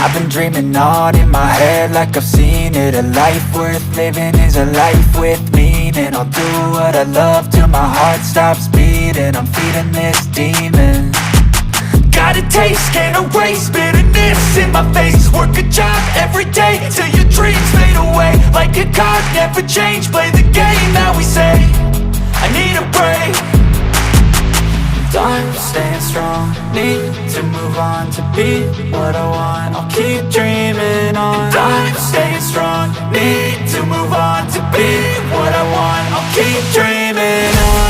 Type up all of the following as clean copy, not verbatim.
I've been dreaming on in my head like I've seen it. A life worth living is a life with meaning. I'll do what I love till my heart stops beating. I'm feeding this demon. Got a taste, can't erase bitterness in my face. Work a job every day till your dreams fade away. Like a card, never change, play the game that we say. I need a break. I'm staying strong, need to move on to be what I want. I'll keep dreaming on. I'm staying strong, need to move on to be what I want. I'll keep dreaming on.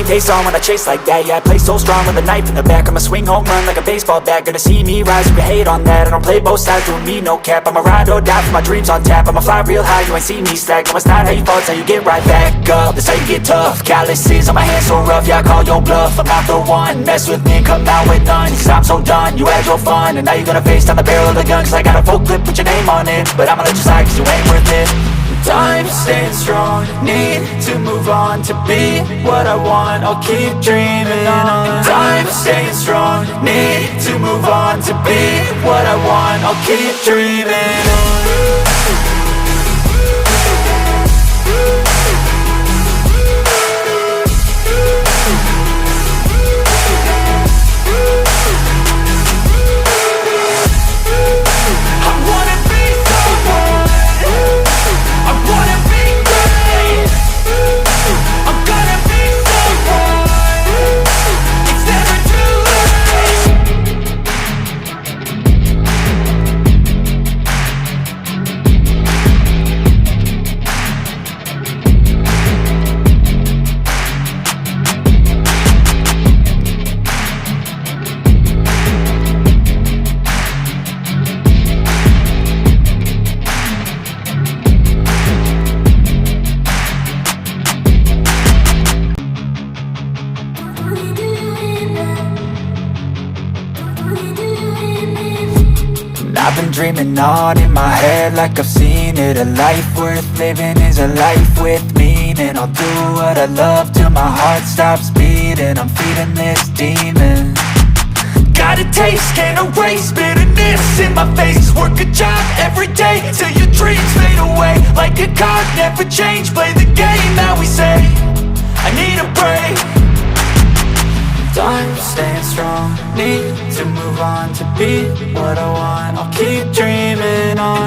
Face on when I chase like that, yeah, I play so strong with a knife in the back. I'ma swing home run like a baseball bat. Gonna see me rise, you can hate on that. I don't play both sides, doing me no cap. I'ma ride or die for my dreams on tap. I'ma fly real high, you ain't see me slack. No, it's not how you fall, it's how you get right back up. That's how you get tough. Calluses on my hands so rough, yeah, I call your bluff. I'm not the one, mess with me and come out with none. Cause I'm so done, you had your fun. And now you're gonna face down the barrel of the gun. Cause I got a full clip with your name on it. But I'ma let you slide cause you ain't worth it. I'm staying strong, need to move on to be what I want. I'll keep dreaming on. I'm staying strong, need to move on to be what I want. I'll keep dreaming on. I've been dreaming on in my head like I've seen it. A life worth living is a life with meaning. I'll do what I love till my heart stops beating. I'm feeding this demon. Got a taste, can't erase bitterness in my face. Work a job every day till your dreams fade away. Like a card, never change, play the game that we say. I need a break. I'm staying strong, need to move on to be what I want. I'll keep dreaming on.